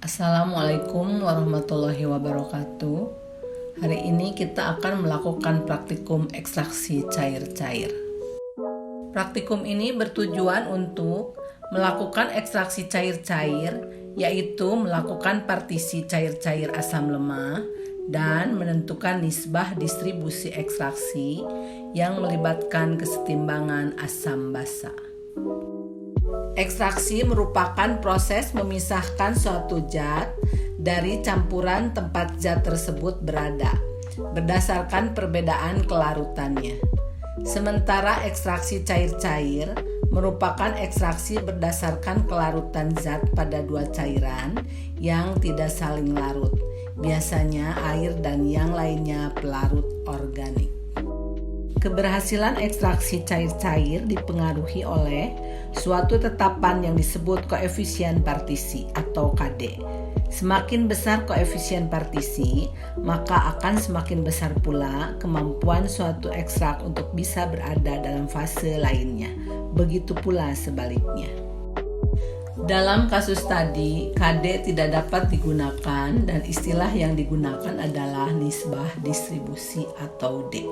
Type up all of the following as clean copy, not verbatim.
Assalamualaikum warahmatullahi wabarakatuh. Hari ini kita akan melakukan praktikum ekstraksi cair-cair. Praktikum ini bertujuan untuk melakukan ekstraksi cair-cair, yaitu melakukan partisi cair-cair asam lemah dan menentukan nisbah distribusi ekstraksi yang melibatkan kesetimbangan asam basa. Ekstraksi merupakan proses memisahkan suatu zat dari campuran tempat zat tersebut berada, berdasarkan perbedaan kelarutannya. Sementara ekstraksi cair-cair merupakan ekstraksi berdasarkan kelarutan zat pada dua cairan yang tidak saling larut, biasanya air dan yang lainnya pelarut organik. Keberhasilan ekstraksi cair-cair dipengaruhi oleh suatu tetapan yang disebut koefisien partisi atau KD. Semakin besar koefisien partisi, maka akan semakin besar pula kemampuan suatu ekstrak untuk bisa berada dalam fase lainnya. Begitu pula sebaliknya. Dalam kasus tadi, KD tidak dapat digunakan dan istilah yang digunakan adalah nisbah distribusi atau D.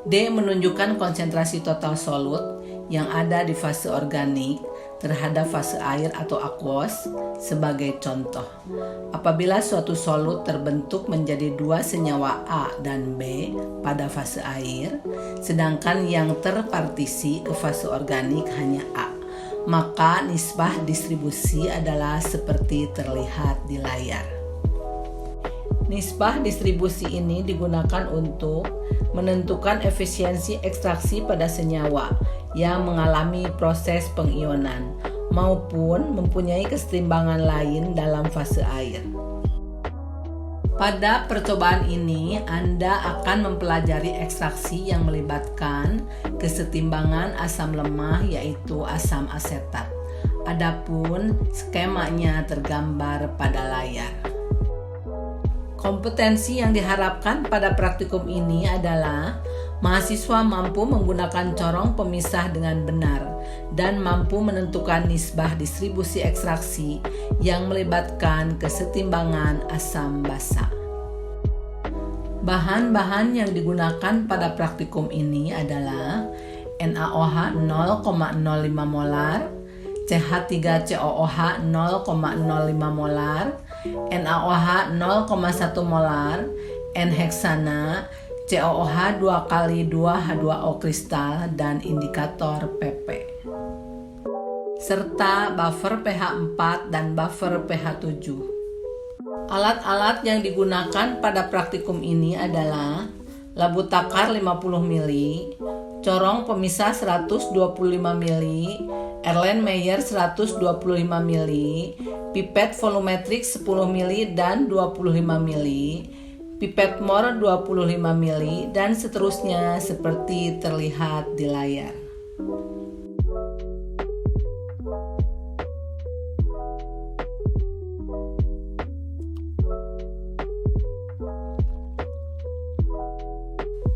D menunjukkan konsentrasi total solut yang ada di fase organik terhadap fase air atau aquos. Sebagai contoh, apabila suatu solut terbentuk menjadi dua senyawa A dan B pada fase air, sedangkan yang terpartisi ke fase organik hanya A, maka nisbah distribusi adalah seperti terlihat di layar. Nisbah distribusi ini digunakan untuk menentukan efisiensi ekstraksi pada senyawa yang mengalami proses pengionan maupun mempunyai kesetimbangan lain dalam fase air. Pada percobaan ini, Anda akan mempelajari ekstraksi yang melibatkan kesetimbangan asam lemah yaitu asam asetat. Adapun skemanya tergambar pada layar. Kompetensi yang diharapkan pada praktikum ini adalah mahasiswa mampu menggunakan corong pemisah dengan benar dan mampu menentukan nisbah distribusi ekstraksi yang melibatkan kesetimbangan asam basa. Bahan-bahan yang digunakan pada praktikum ini adalah NaOH 0,05 molar, CH3COOH 0,05 molar, NaOH 0,1 molar, N-heksana, COOH 2 kali 2H2O kristal dan indikator PP. Serta buffer pH 4 dan buffer pH 7. Alat-alat yang digunakan pada praktikum ini adalah labu takar 50 ml, corong pemisah 125 ml, Erlenmeyer 125 ml, pipet volumetrik 10 ml dan 25 ml, pipet mor 25 ml, dan seterusnya seperti terlihat di layar.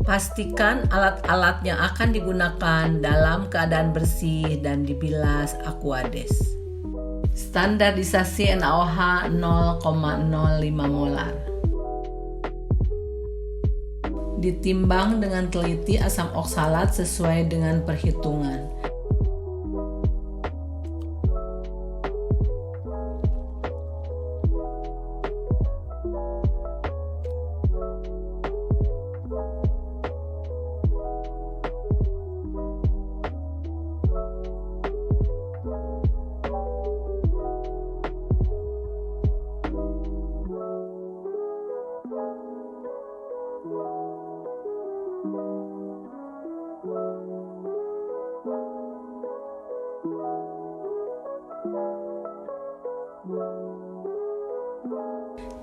Pastikan alat-alat yang akan digunakan dalam keadaan bersih dan dibilas Aquades. Standarisasi NaOH 0,05 molar. Ditimbang dengan teliti asam oksalat sesuai dengan perhitungan.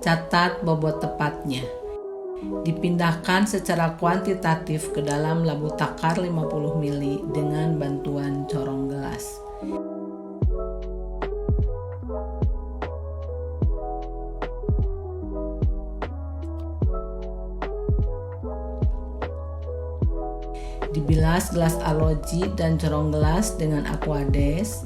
Catat bobot tepatnya. Dipindahkan secara kuantitatif ke dalam labu takar 50 ml dengan bantuan corong gelas. Dibilas gelas aloji dan corong gelas dengan Aquades.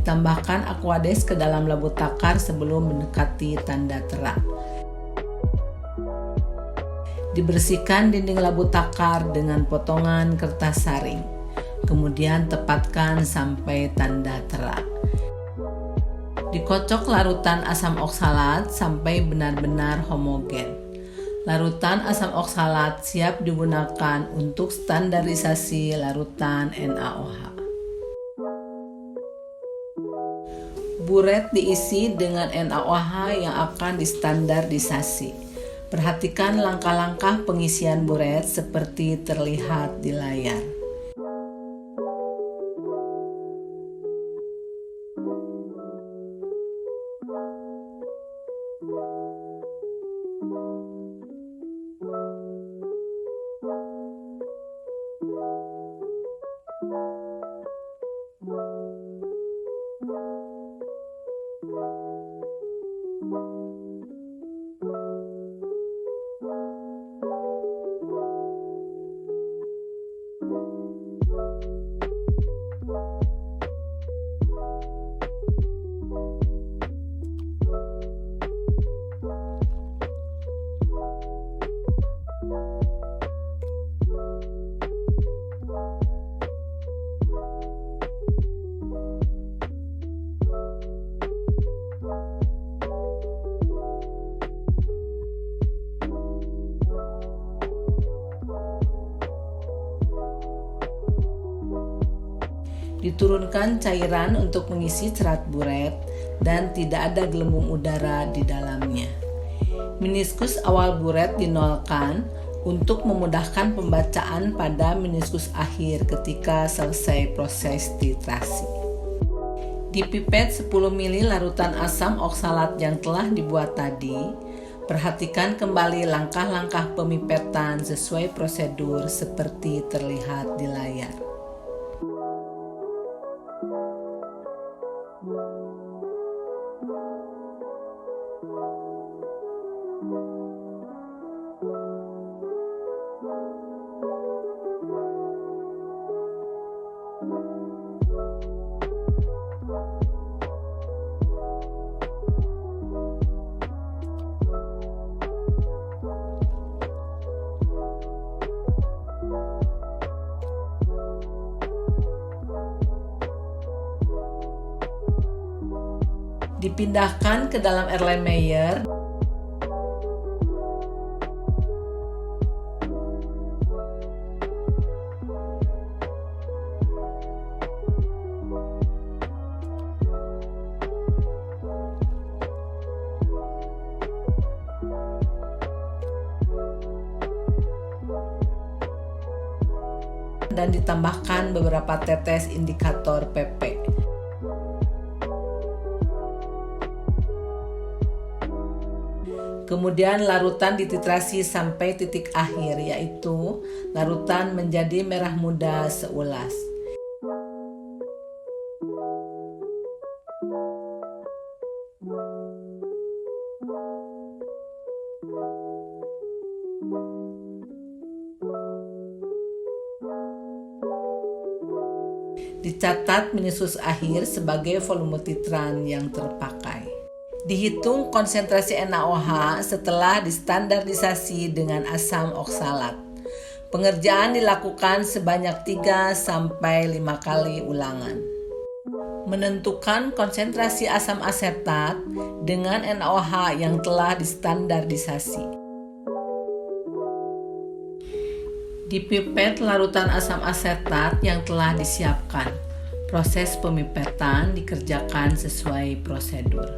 Ditambahkan Aquades ke dalam labu takar sebelum mendekati tanda terak. Dibersihkan dinding labu takar dengan potongan kertas saring. Kemudian tepatkan sampai tanda terak. Dikocok larutan asam oksalat sampai benar-benar homogen. Larutan asam oksalat siap digunakan untuk standarisasi larutan NaOH. Buret diisi dengan NaOH yang akan distandarisasi. Perhatikan langkah-langkah pengisian buret seperti terlihat di layar. Diturunkan cairan untuk mengisi cerat buret dan tidak ada gelembung udara di dalamnya. Meniskus awal buret dinolkan untuk memudahkan pembacaan pada meniskus akhir ketika selesai proses titrasi. Di pipet 10 ml larutan asam oksalat yang telah dibuat tadi, perhatikan kembali langkah-langkah pemipetan sesuai prosedur seperti terlihat di layar. Dipindahkan ke dalam Erlenmeyer. Dan ditambahkan beberapa tetes indikator PP. Kemudian larutan dititrasi sampai titik akhir, yaitu larutan menjadi merah muda seulas. Dicatat meniskus akhir sebagai volume titran yang terpakai. Dihitung konsentrasi NaOH setelah distandarisasi dengan asam oksalat. Pengerjaan dilakukan sebanyak 3-5 kali ulangan. Menentukan konsentrasi asam asetat dengan NaOH yang telah distandarisasi. Di pipet larutan asam asetat yang telah disiapkan. Proses pemipetan dikerjakan sesuai prosedur.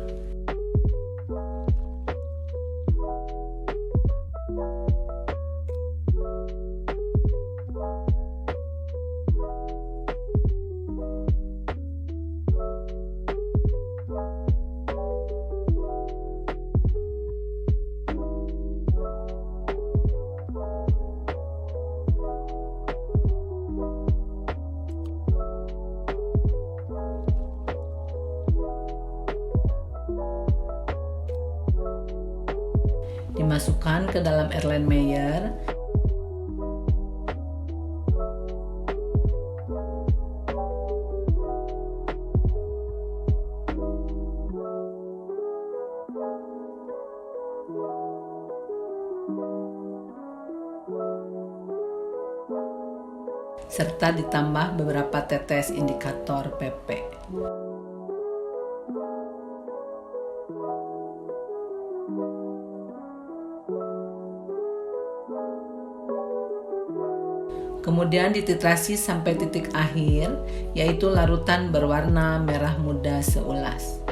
Dimasukkan ke dalam Erlenmeyer. serta ditambah beberapa tetes indikator PP. Kemudian dititrasi sampai titik akhir, yaitu larutan berwarna merah muda seulas.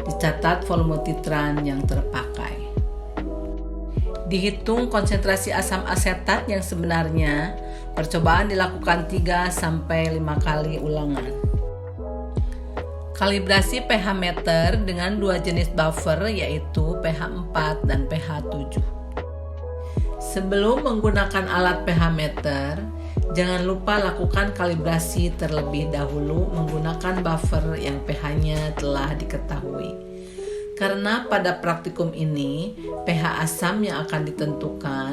Dicatat volume titran yang terpakai. Dihitung konsentrasi asam asetat yang sebenarnya. Percobaan dilakukan 3-5 kali ulangan. Kalibrasi pH meter dengan dua jenis buffer, yaitu pH 4 dan pH 7. Sebelum menggunakan alat pH meter, jangan lupa lakukan kalibrasi terlebih dahulu menggunakan buffer yang pH-nya telah diketahui. Karena pada praktikum ini, pH asam yang akan ditentukan,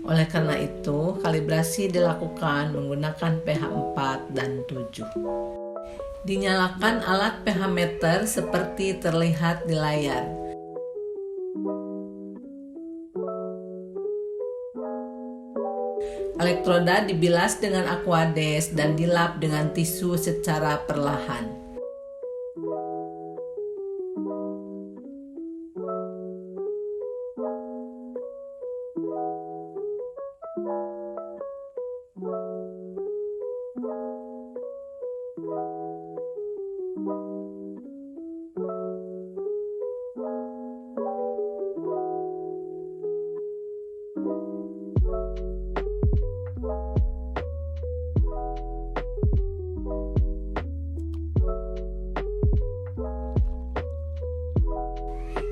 oleh karena itu kalibrasi dilakukan menggunakan pH 4 dan 7. Dinyalakan alat pH meter seperti terlihat di layar. Elektroda dibilas dengan Aquades dan dilap dengan tisu secara perlahan.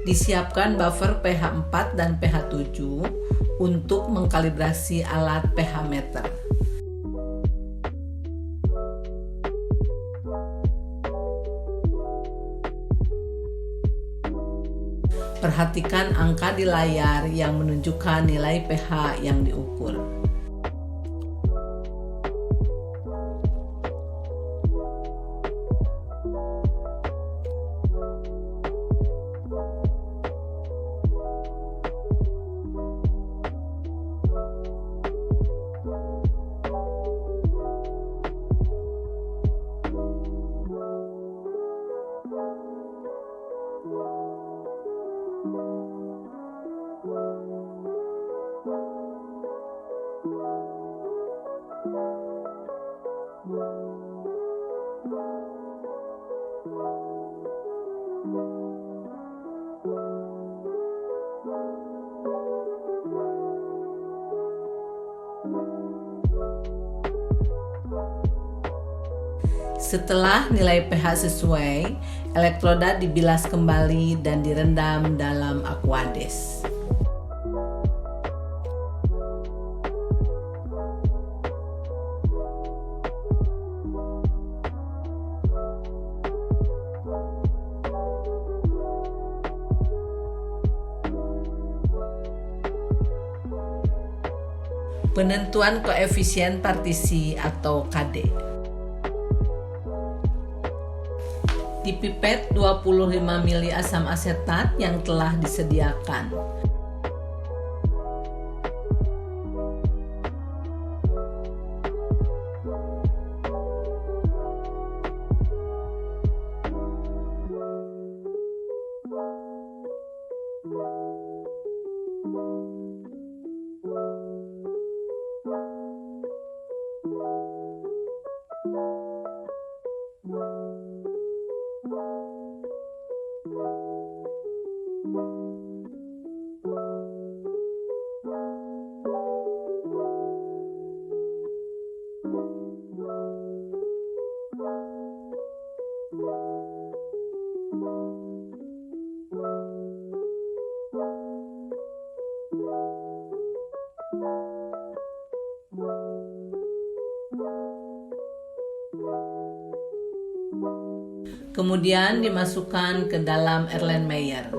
Disiapkan buffer pH 4 dan pH 7 untuk mengkalibrasi alat pH meter. Perhatikan angka di layar yang menunjukkan nilai pH yang diukur. Setelah nilai pH sesuai, elektroda dibilas kembali dan direndam dalam Aquades. Penentuan koefisien partisi atau KD. Di pipet 25 mili asam asetat yang telah disediakan. Kemudian dimasukkan ke dalam Erlenmeyer.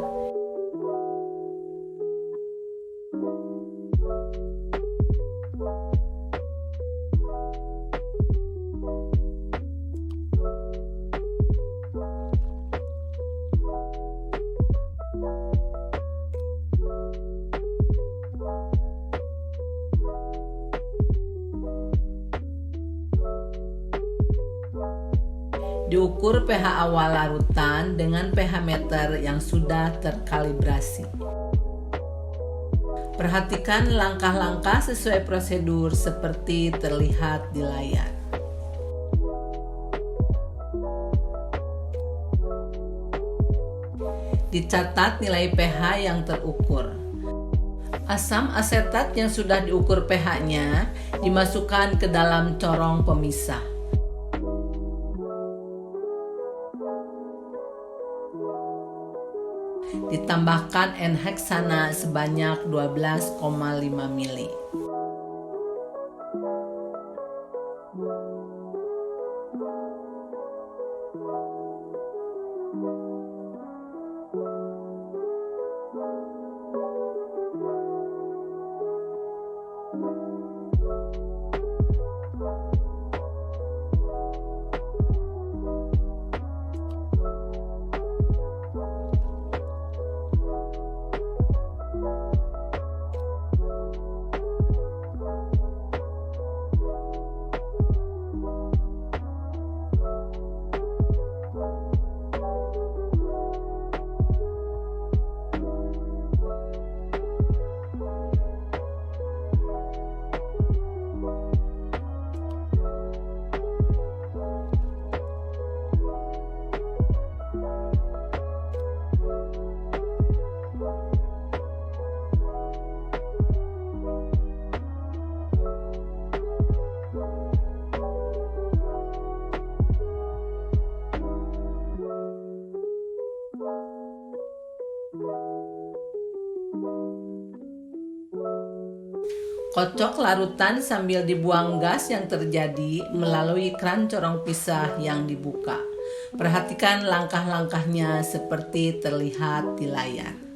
Diukur pH awal larutan dengan pH meter yang sudah terkalibrasi. Perhatikan langkah-langkah sesuai prosedur seperti terlihat di layar. Dicatat nilai pH yang terukur. Asam asetat yang sudah diukur pH-nya dimasukkan ke dalam corong pemisah. Ditambahkan N-heksana sebanyak 12,5 mili. Kocok larutan sambil dibuang gas yang terjadi melalui kran corong pisah yang dibuka. Perhatikan langkah-langkahnya seperti terlihat di layar.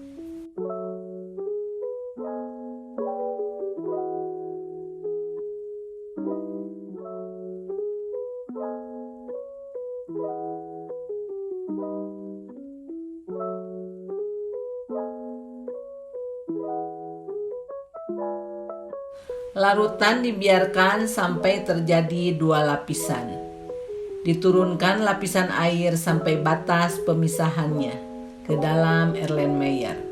Larutan dibiarkan sampai terjadi 2 lapisan. Diturunkan lapisan air sampai batas pemisahannya ke dalam Erlenmeyer.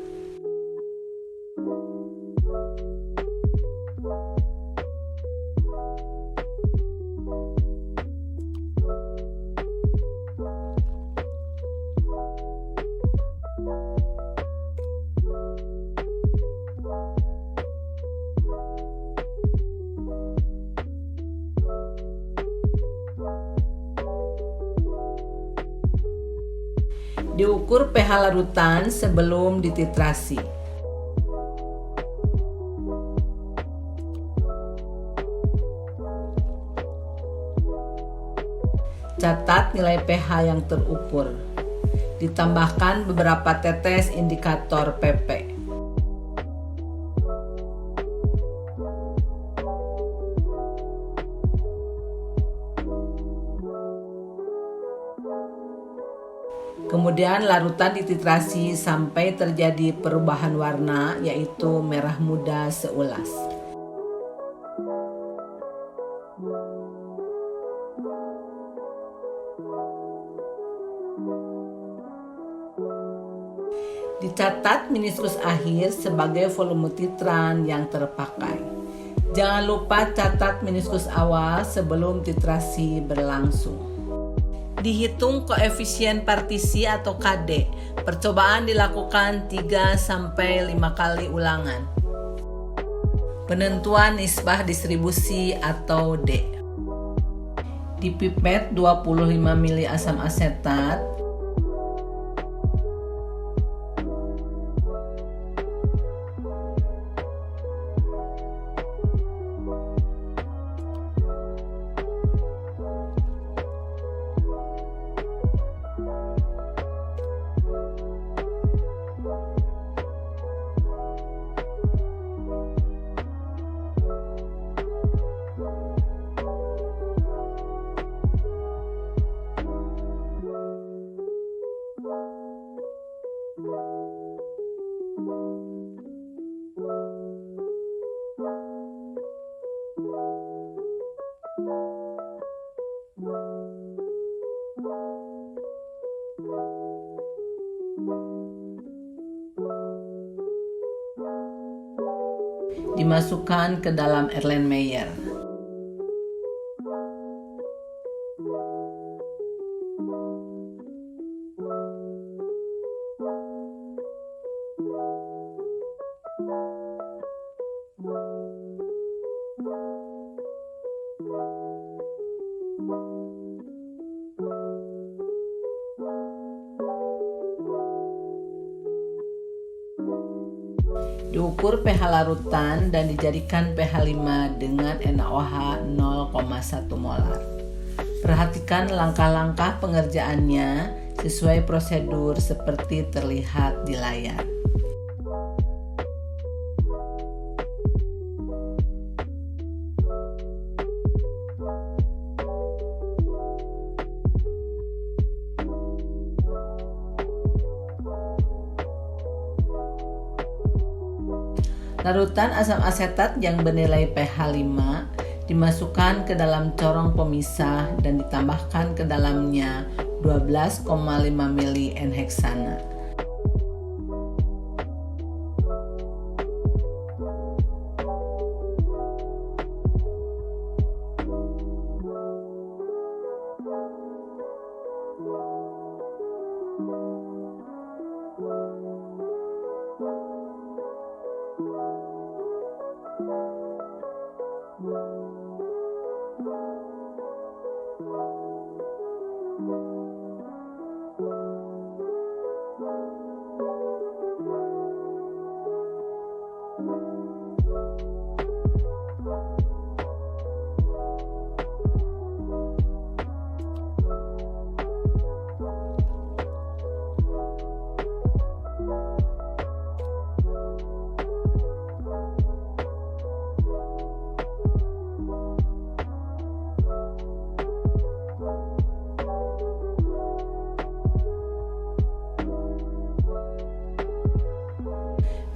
Diukur pH larutan sebelum dititrasi. Catat nilai pH yang terukur. Ditambahkan beberapa tetes indikator PP. Kemudian larutan dititrasi sampai terjadi perubahan warna, yaitu merah muda seulas. Dicatat meniskus akhir sebagai volume titran yang terpakai. Jangan lupa catat meniskus awal sebelum titrasi berlangsung. Dihitung koefisien partisi atau KD. Percobaan dilakukan 3-5 kali ulangan. Penentuan nisbah distribusi atau D. Di pipet 25 mili asam asetat, Dimasukkan ke dalam Erlenmeyer. Diukur pH larutan dan dijadikan pH 5 dengan NaOH 0,1 molar. Perhatikan langkah-langkah pengerjaannya sesuai prosedur seperti terlihat di layar. Larutan asam asetat yang bernilai pH 5 dimasukkan ke dalam corong pemisah dan ditambahkan ke dalamnya 12,5 mili N-heksana.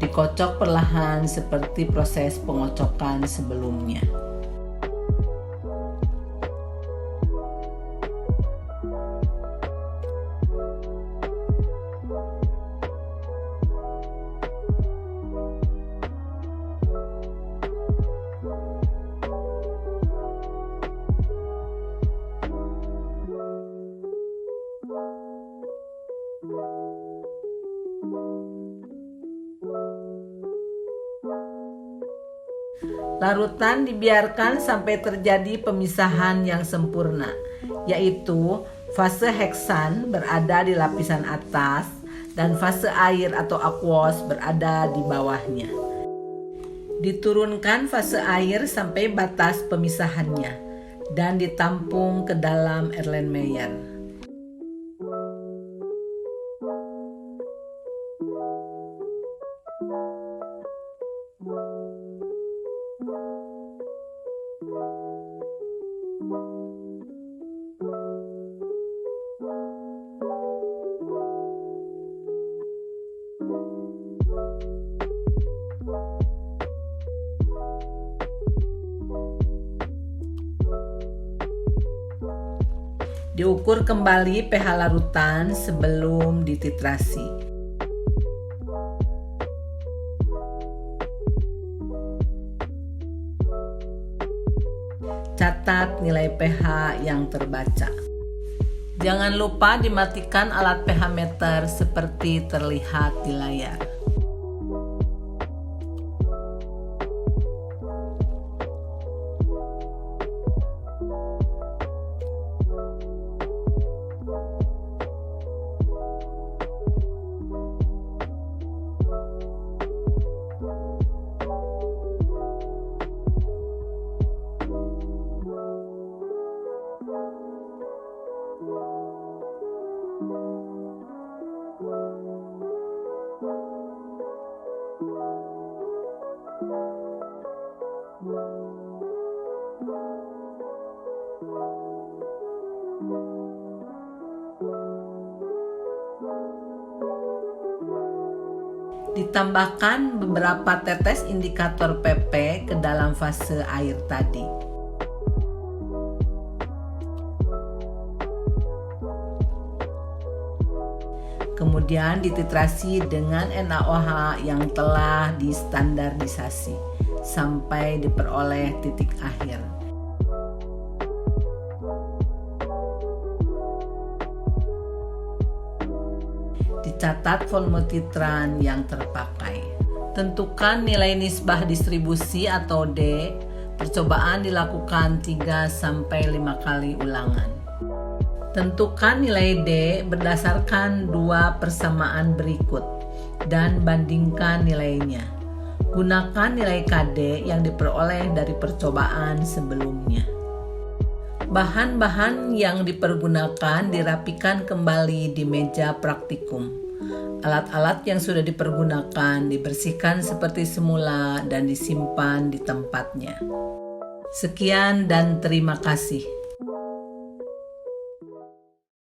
Dikocok perlahan seperti proses pengocokan sebelumnya. Larutan dibiarkan sampai terjadi pemisahan yang sempurna, yaitu fase heksan berada di lapisan atas dan fase air atau aqueous berada di bawahnya. Diturunkan fase air sampai batas pemisahannya dan ditampung ke dalam Erlenmeyer. Diukur kembali pH larutan sebelum dititrasi. Catat nilai pH yang terbaca. Jangan lupa dimatikan alat pH meter seperti terlihat di layar. Ditambahkan beberapa tetes indikator PP ke dalam fase air tadi. kemudian dititrasi dengan NaOH yang telah distandardisasi sampai diperoleh titik akhir. Dicatat volume titran yang terpakai. Tentukan nilai nisbah distribusi atau D. Percobaan dilakukan 3-5 kali ulangan. Tentukan nilai D berdasarkan 2 persamaan berikut dan bandingkan nilainya. Gunakan nilai KD yang diperoleh dari percobaan sebelumnya. Bahan-bahan yang dipergunakan dirapikan kembali di meja praktikum. Alat-alat yang sudah dipergunakan dibersihkan seperti semula dan disimpan di tempatnya. Sekian dan terima kasih.